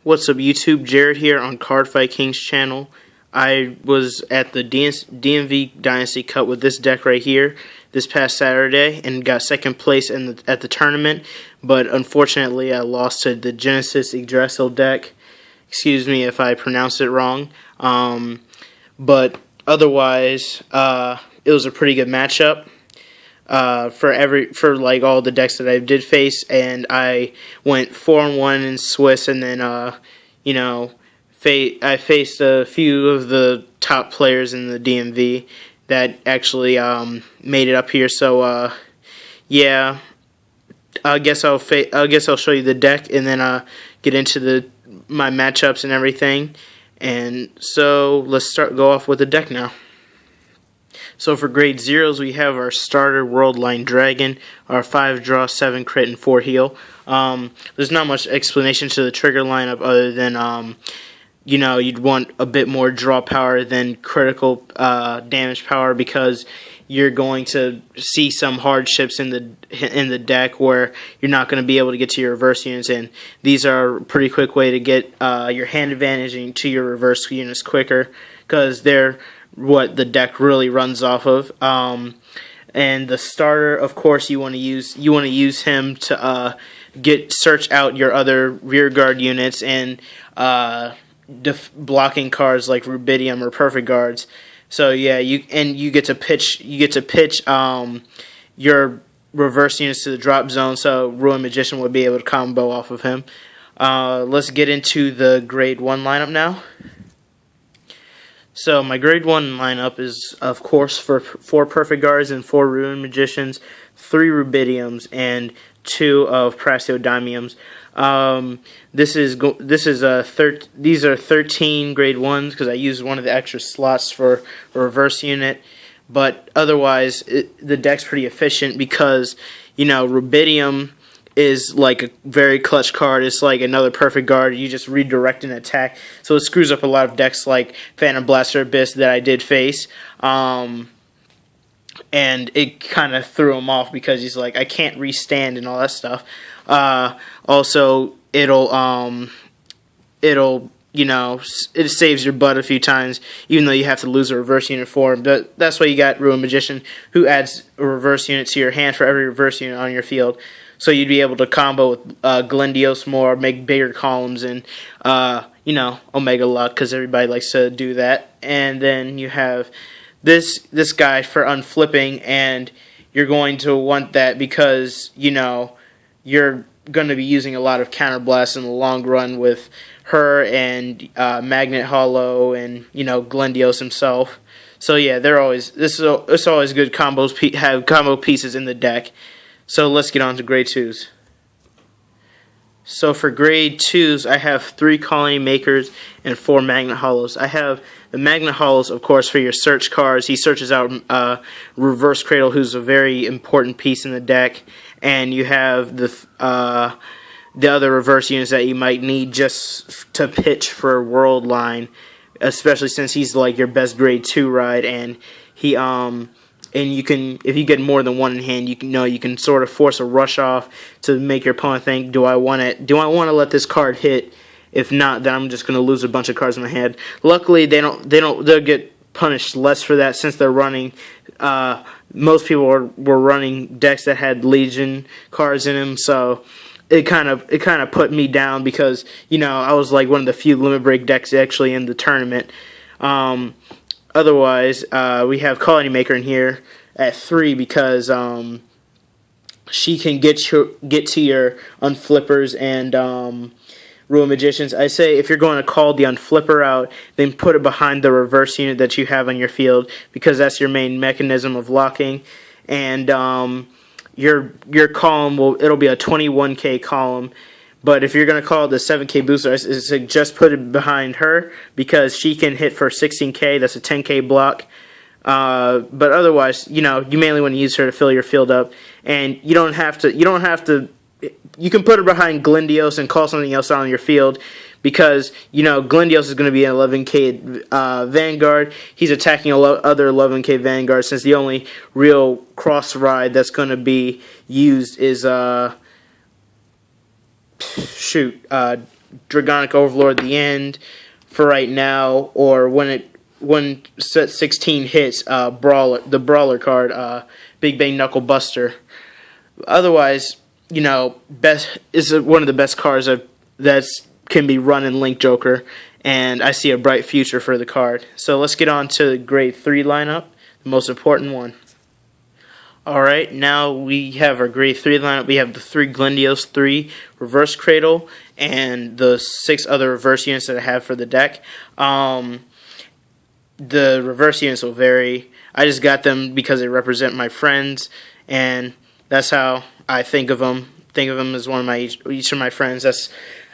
What's up YouTube, Jared here on Card Fight Kings channel. I was at the DMV Dynasty Cup with this deck right here this past Saturday and got second place at the tournament, but unfortunately I lost to the Genesis Yggdrasil deck. Excuse me if I pronounced it wrong, but otherwise it was a pretty good matchup. For like all the decks that I did face, and I went 4-1 in Swiss, and then I faced a few of the top players in the DMV that actually made it up here. So yeah, I guess I'll show you the deck and then get into my matchups and everything. And so let's go off with the deck now. So for grade 0s, we have our starter Worldline Dragon, our 5 draw, 7 crit, and 4 heal. There's not much explanation to the trigger lineup other than, you'd want a bit more draw power than critical damage power, because you're going to see some hardships in the deck where you're not going to be able to get to your reverse units, and these are a pretty quick way to get your hand advantage to your reverse units quicker, because they're what the deck really runs off of. And the starter, of course, you want to use him to search out your other rear guard units and blocking cards like Rubidium or Perfect Guards. So yeah, you get to pitch your reverse units to the drop zone, so Ruin Magician would be able to combo off of him. Let's get into the grade 1 lineup now. So my grade 1 lineup is, of course, for 4 Perfect Guards and 4 Ruin Magicians, 3 Rubidiums, and 2 of Praseodymiums. These are 13 grade 1s because I used one of the extra slots for a reverse unit. But otherwise, the deck's pretty efficient because, Rubidium is like a very clutch card. It's like another Perfect Guard. You just redirect an attack. So it screws up a lot of decks like Phantom Blaster Abyss that I did face. And it kind of threw him off because he's like, I can't restand and all that stuff. Also, it saves your butt a few times, even though you have to lose a reverse unit for him. But that's why you got Ruin Magician, who adds a reverse unit to your hand for every reverse unit on your field. So you'd be able to combo with Glendios more, make bigger columns, and, Omega Luck, because everybody likes to do that. And then you have this guy for unflipping, and you're going to want that because, you're going to be using a lot of Counterblast in the long run with her and Magnet Hollow and, Glendios himself. So yeah, it's always good combos, have combo pieces in the deck. So let's get on to grade 2s. So for grade 2s, I have 3 Colony Makers and 4 Magnet Hollows. I have the Magnet Hollows, of course, for your search cards. He searches out Reverse Cradle, who's a very important piece in the deck. And you have the other reverse units that you might need just to pitch for Worldline, especially since he's like your best grade 2 ride, and he and you can, if you get more than one in hand, you can sort of force a rush off to make your opponent think, do I want to let this card hit? If not, then I'm just going to lose a bunch of cards in my hand. Luckily, they'll get punished less for that since they're running. Most people were running decks that had Legion cards in them, so it kind of put me down because I was like one of the few limit break decks actually in the tournament. Otherwise, we have Colony Maker in here at 3 because she can get to your Unflippers and Ruin Magicians. I say if you're going to call the Unflipper out, then put it behind the reverse unit that you have on your field, because that's your main mechanism of locking. And your column it'll be a 21k column. But if you're going to call it the 7k booster, I suggest put it behind her because she can hit for 16k. That's a 10k block. But otherwise, you mainly want to use her to fill your field up, and you don't have to. You can put her behind Glendios and call something else out on your field because, Glendios is going to be an 11k Vanguard. He's attacking other 11k Vanguard, since the only real cross ride that's going to be used is Dragonic Overlord at the end for right now, or when set 16 hits, the Brawler card, Big Bang Knuckle Buster. Otherwise, best is one of the best cards that can be run in Link Joker, and I see a bright future for the card. So let's get on to the Grade 3 lineup, the most important one. Alright, now we have our Grade 3 lineup. We have the 3 Glendios, 3 Reverse Cradle, and the 6 other reverse units that I have for the deck. The reverse units will vary. I just got them because they represent my friends, and that's how I think of them. Think of them as each of my friends. That's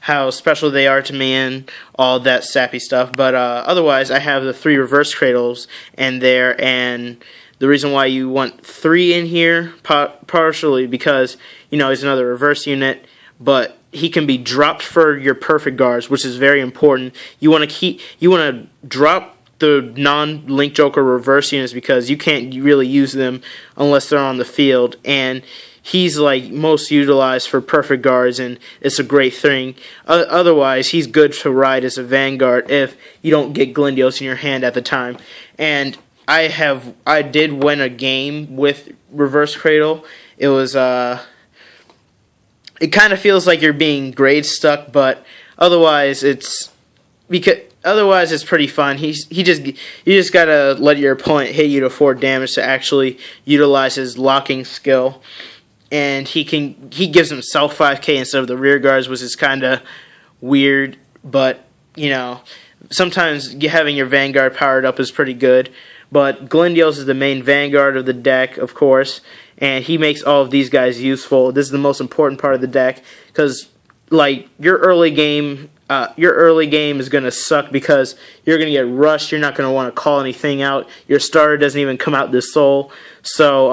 how special they are to me and all that sappy stuff. But otherwise, I have the 3 Reverse Cradles in there, and the reason why you want 3 in here, partially because, he's another reverse unit, but he can be dropped for your perfect guards, which is very important. You want to drop the non-Link Joker reverse units because you can't really use them unless they're on the field, and he's like most utilized for perfect guards, and it's a great thing. Otherwise, he's good to ride as a Vanguard if you don't get Glendios in your hand at the time. And I did win a game with Reverse Cradle. It was it kind of feels like you're being grade stuck, but otherwise it's pretty fun. You just gotta let your opponent hit you to 4 damage to actually utilize his locking skill, and he gives himself 5k instead of the rear guards, which is kind of weird, but sometimes having your Vanguard powered up is pretty good. But Glendios is the main Vanguard of the deck, of course, and he makes all of these guys useful. This is the most important part of the deck because, your early game is going to suck because you're going to get rushed. You're not going to want to call anything out. Your starter doesn't even come out this soul. So,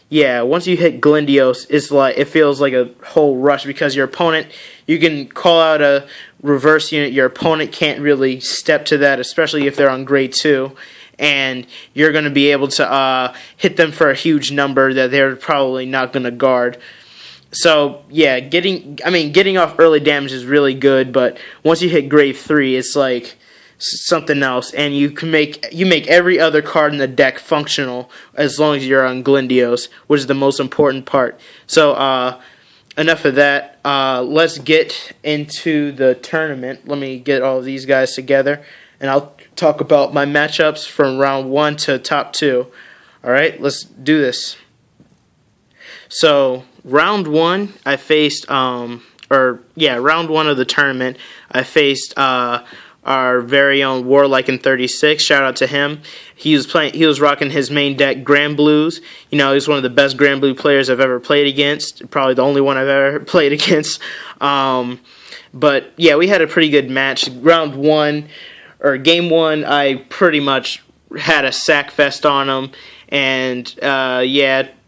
once you hit Glendios, it feels like a whole rush because your opponent, you can call out a reverse unit. Your opponent can't really step to that, especially if they're on Grade 2. And you're going to be able to hit them for a huge number that they're probably not going to guard. So yeah, getting off early damage is really good, but once you hit Grade 3, it's like something else, and you make every other card in the deck functional as long as you're on Glendios, which is the most important part. So enough of that. Let's get into the tournament. Let me get all of these guys together, and I'll talk about my matchups from round 1 to top 2. Alright, let's do this. So, round 1, I faced, round 1 of the tournament, I faced our very own Warlike36. Shout out to him. He was rocking his main deck, Grand Blues. He's one of the best Grand Blue players I've ever played against. Probably the only one I've ever played against. But, yeah, we had a pretty good match. Game 1, I pretty much had a sack fest on him, and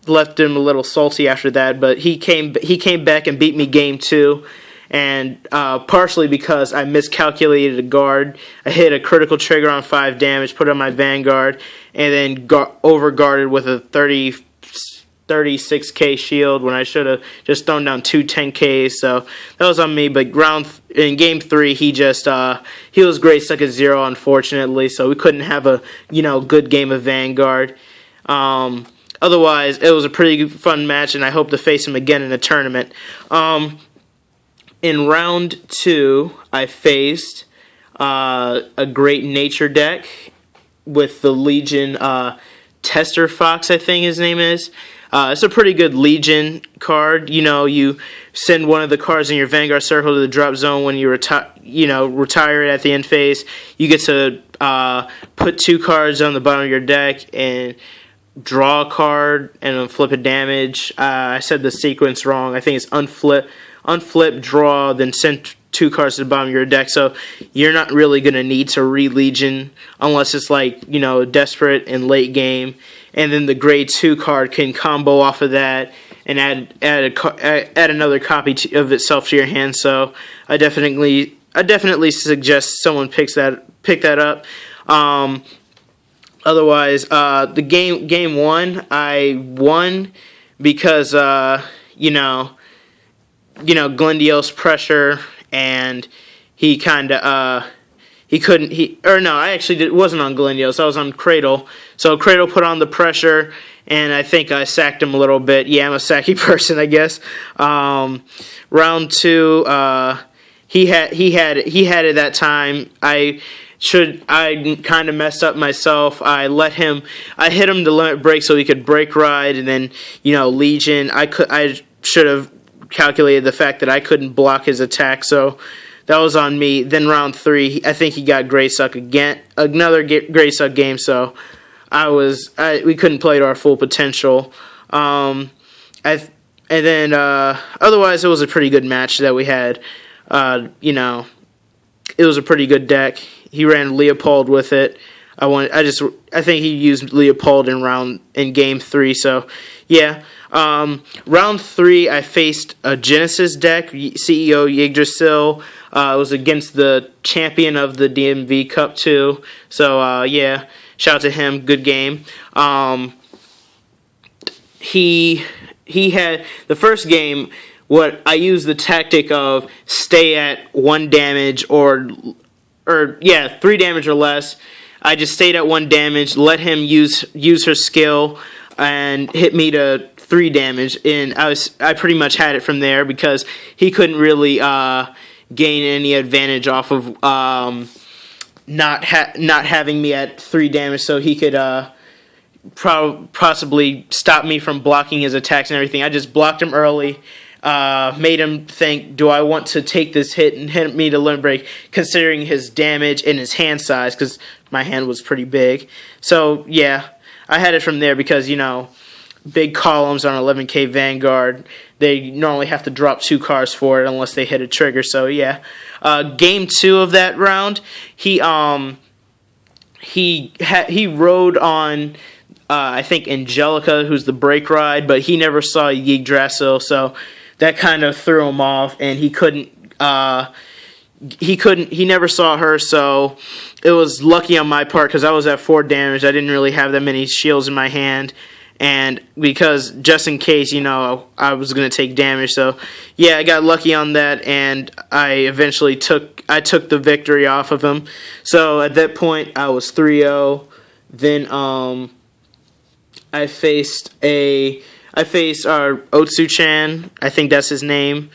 left him a little salty after that. But he came back and beat me Game 2, and partially because I miscalculated a guard. I hit a critical trigger on 5 damage, put on my Vanguard, and then overguarded with a 36k shield when I should have just thrown down 2 10ks, so that was on me. But in Game 3, he was grade stuck at 0, unfortunately, so we couldn't have a good game of Vanguard. Otherwise, it was a pretty fun match, and I hope to face him again in a tournament. In round 2, I faced a Great Nature deck with the Legion Tester Fox, I think his name is. It's a pretty good Legion card. You send one of the cards in your Vanguard circle to the drop zone when you retire it at the end phase. You get to put 2 cards on the bottom of your deck and draw a card and then flip a damage. I said the sequence wrong. I think it's unflip, draw, then send 2 cards to the bottom of your deck. So you're not really going to need to re-Legion unless it's desperate in late game. And then the grade 2 card can combo off of that and add another copy of itself to your hand. So I definitely suggest someone pick that up. Otherwise, the game 1, I won because Glendios pressure and he kind of he couldn't I actually wasn't on Glendios. I was on Cradle. So Cradle put on the pressure, and I think I sacked him a little bit. Yeah, I'm a sacky person, I guess. Round 2, he had it that time. I kind of messed up myself. I hit him the limit break so he could break ride, and then Legion. I should have calculated the fact that I couldn't block his attack, so that was on me. Then round 3, I think he got Grey Suck again, another Grey Suck game. So we couldn't play to our full potential. And then otherwise, it was a pretty good match that we had. It was a pretty good deck. He ran Leopold with it. I think he used Leopold in game 3. So yeah. Round 3, I faced a Genesis deck, CEO Yggdrasil. It was against the champion of the DMV Cup too. So yeah, shout out to him. Good game. He had the first game. What I used the tactic of stay at 1 damage or 3 damage or less. I just stayed at 1 damage, let him use her skill, and hit me to 3 damage, and I pretty much had it from there because he couldn't really gain any advantage off of not having me at 3 damage, so he could possibly stop me from blocking his attacks and everything. I just blocked him early, made him think, do I want to take this hit and hit me to limit break, considering his damage and his hand size, because my hand was pretty big. So yeah, I had it from there because big columns on 11k Vanguard, they normally have to drop 2 cards for it unless they hit a trigger. So yeah, game 2 of that round, he rode on I think Angelica, who's the break ride, but he never saw Yggdrasil, so that kind of threw him off, and he never saw her, so it was lucky on my part because I was at 4 damage. I didn't really have that many shields in my hand, and because just in case, I was going to take damage. So yeah, I got lucky on that, and I eventually took the victory off of him. So at that point, I was 3-0. Then I faced our Otsu-chan. I think that's his name.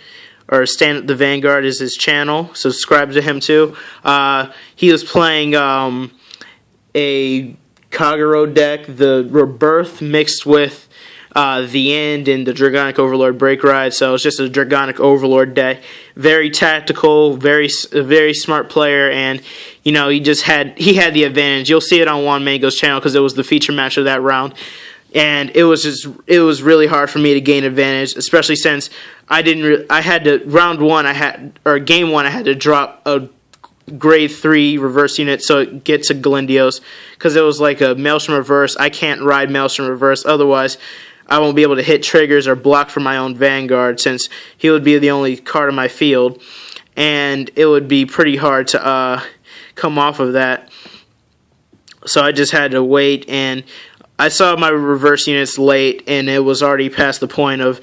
Or Stand Up the Vanguard is his channel. Subscribe to him too. He was playing a Kagero deck, the Rebirth mixed with the End and the Dragonic Overlord Break Ride. So it's just a Dragonic Overlord deck. Very tactical, very smart player, and he had the advantage. You'll see it on Juan Mango's channel because it was the feature match of that round. And it was really hard for me to gain advantage, especially since game 1 I had to drop a grade 3 reverse unit so it gets to Glendios, because it was like a Maelstrom reverse. I can't ride Maelstrom reverse, otherwise I won't be able to hit triggers or block for my own Vanguard, since he would be the only card in my field, and it would be pretty hard to come off of that. So I just had to wait, and I saw my reverse units late, and it was already past the point of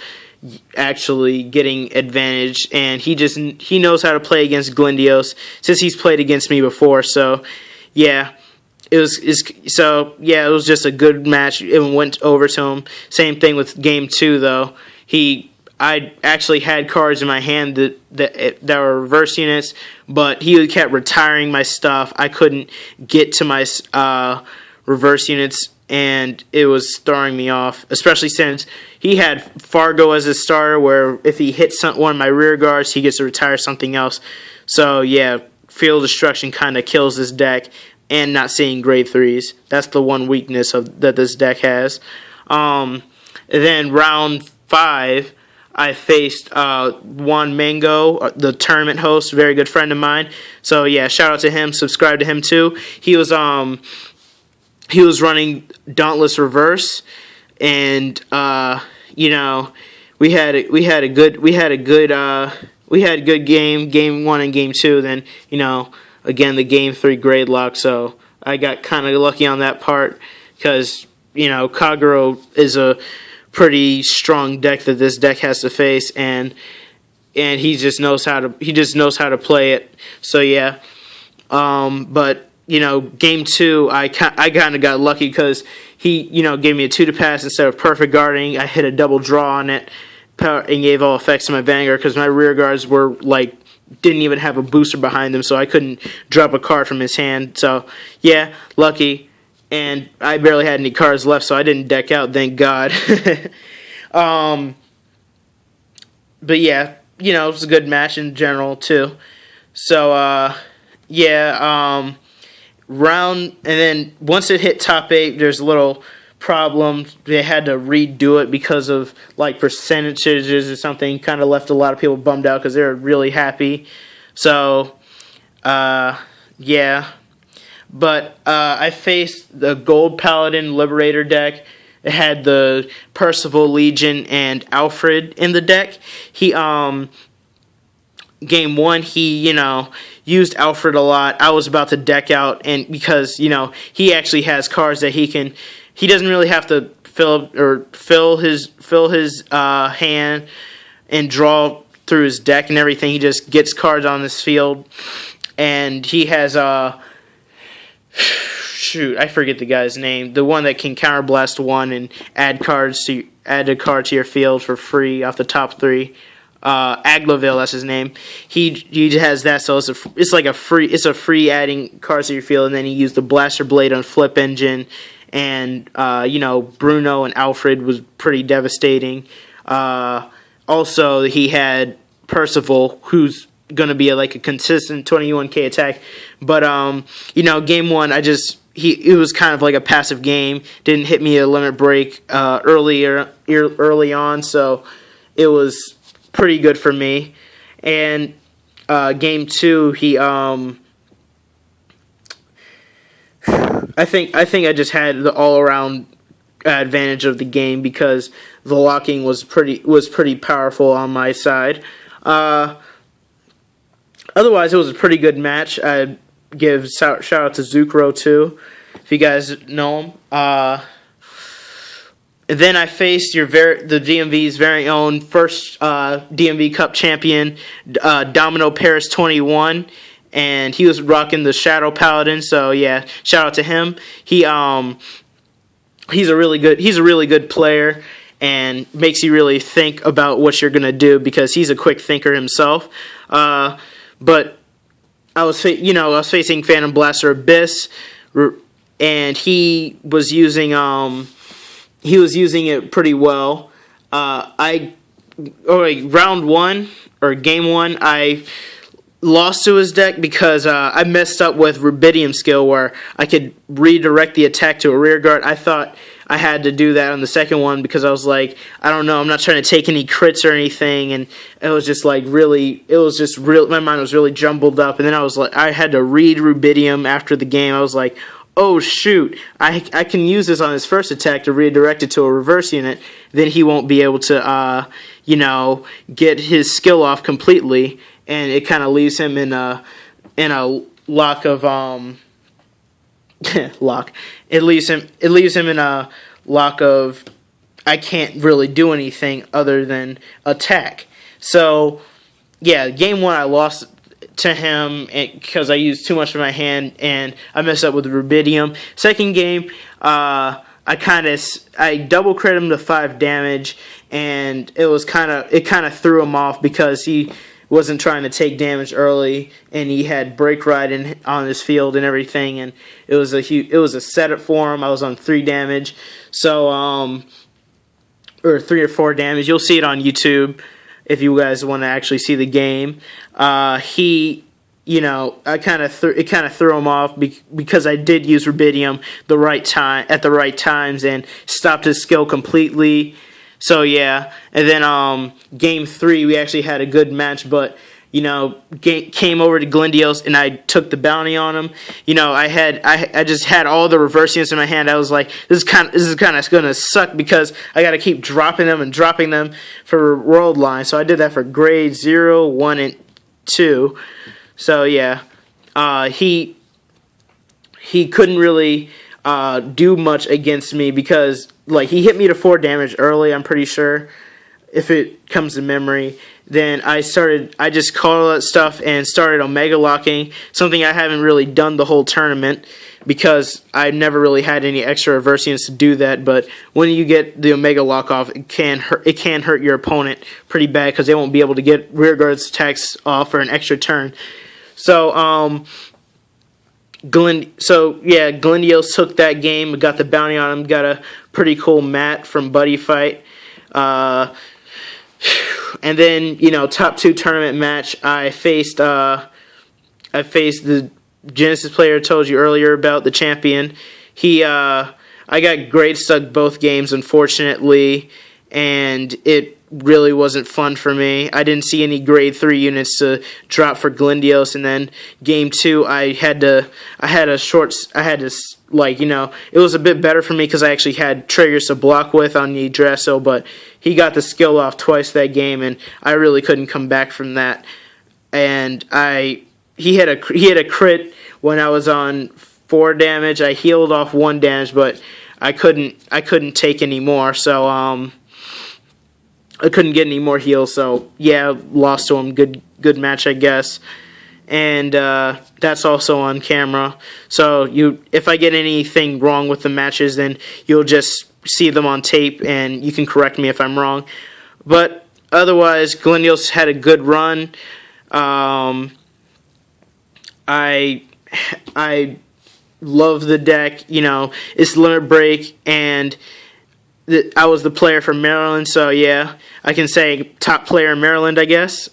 actually getting advantage, and he knows how to play against Glendios since he's played against me before. So yeah, it was just a good match. It went over to him. Same thing with game 2 though. I actually had cards in my hand that were reverse units, but he kept retiring my stuff. I couldn't get to my reverse units, and it was throwing me off, especially since he had Fargo as a starter, where if he hits one of my rear guards, he gets to retire something else. So yeah, Field Destruction kind of kills this deck, and not seeing grade 3s. That's the one weakness that this deck has. Then round 5, I faced Juan Mango, the tournament host, very good friend of mine. So yeah, shout out to him. Subscribe to him too. He was running Dauntless Reverse, and we had a good game 1 and game 2. Then again the game 3 grade lock. So I got kind of lucky on that part because Kagero is a pretty strong deck that this deck has to face, and and he just knows how to play it. So yeah, but game 2, I kind of got lucky because he gave me a 2 to pass instead of perfect guarding. I hit a double draw on it and gave all effects to my Vanguard because my rear guards were didn't even have a booster behind them, so I couldn't drop a card from his hand. So yeah, lucky. And I barely had any cards left, so I didn't deck out, thank God. But yeah, it was a good match in general too. So round, and then once it hit top 8, there's a little problem. They had to redo it because of percentages or something. Kind of left a lot of people bummed out because they were really happy. So yeah, but I faced the Gold Paladin Liberator deck. It had the Percival, Legion, and Alfred in the deck. He game 1, he used Alfred a lot. I was about to deck out, and because he actually has cards that he doesn't really have to fill his hand and draw through his deck and everything. He just gets cards on this field, and he has shoot, I forget the guy's name. The one that can counterblast 1 and add a card to your field for free off the top 3. Aglaville, that's his name. He has that, so it's a free adding cards to your field, and then he used the Blaster Blade on Flip Engine, and Bruno and Alfred was pretty devastating. Also, he had Percival, who's going to be a consistent 21k attack, but game 1, it was kind of like a passive game. Didn't hit me a limit break early on, so it was pretty good for me. And game 2, he I think I just had the all around advantage of the game because the locking was pretty powerful on my side. Otherwise, it was a pretty good match. I'd give shout out to Zucro too, if you guys know him. And then I faced the DMV's very own first DMV Cup champion, Domino Paris 21, and he was rocking the Shadow Paladin. So yeah, shout out to him. He's a really good player and makes you really think about what you're gonna do because he's a quick thinker himself. But I was facing Phantom Blaster Abyss, and he was using it pretty well. Round 1 or game 1, I lost to his deck because I messed up with Rubidium skill where I could redirect the attack to a rear guard. I thought I had to do that on the second one because I was like, I don't know, I'm not trying to take any crits or anything, and it was just my mind was really jumbled up, and then I had to read Rubidium after the game. I was like, oh shoot, I can use this on his first attack to redirect it to a reverse unit, then he won't be able to get his skill off completely, and it kind of leaves him in a lock of lock. It leaves him in a lock of I can't really do anything other than attack. So yeah, game 1 I lost to him because I used too much of my hand and I messed up with the Rubidium. Second game, I double crit him to 5 damage, and it kind of threw him off because he wasn't trying to take damage early, and he had Break Ride on his field and everything, and it was a setup for him. I was on 3 damage, so or 3 or 4 damage. You'll see it on YouTube if you guys want to actually see the game. I kind of threw him off because I did use Rubidium at the right times and stopped his skill completely. So yeah, and then game 3 we actually had a good match, but came over to Glendios and I took the bounty on him. I just had all the reverse units in my hand. I was like, this is kind of gonna suck because I got to keep dropping them for World Line. So I did that for grade 0, 1, and 2. So yeah, he couldn't really do much against me because he hit me to 4 damage early. I'm pretty sure if it comes to memory. Then I just caught all that stuff and started Omega locking, something I haven't really done the whole tournament because I never really had any extra reverse units to do that. But when you get the Omega lock off, it can hurt your opponent pretty bad because they won't be able to get rear guards attacks off for an extra turn. So Glendios took that game, got the bounty on him, got a pretty cool mat from Buddy Fight. And then, top 2 tournament match, I faced the Genesis player I told you earlier about, the champion. I got grade stuck both games, unfortunately, and it really wasn't fun for me. I didn't see any grade 3 units to drop for Glendios, and then game 2, it was a bit better for me because I actually had triggers to block with on Yggdrasil, but he got the skill off twice that game, and I really couldn't come back from that. And he had a crit when I was on 4 damage. I healed off 1 damage, but I couldn't take any more, so I couldn't get any more heals, so yeah, lost to him. Good match, I guess. And that's also on camera. So if I get anything wrong with the matches, then you'll just see them on tape, and you can correct me if I'm wrong. But otherwise, Glendios had a good run. I love the deck. It's Limit Break, and I was the player from Maryland, so yeah, I can say top player in Maryland, I guess.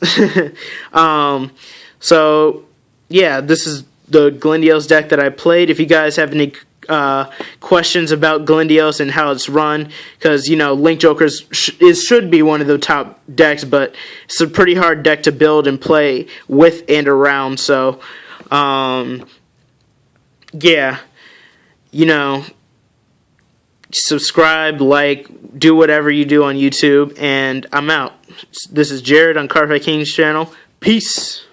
So yeah, this is the Glendios deck that I played. If you guys have any questions about Glendios and how it's run, because Link Jokers should be one of the top decks, but it's a pretty hard deck to build and play with and around. So yeah, subscribe, like, do whatever you do on YouTube, and I'm out. This is Jared on Cardfight King's channel. Peace.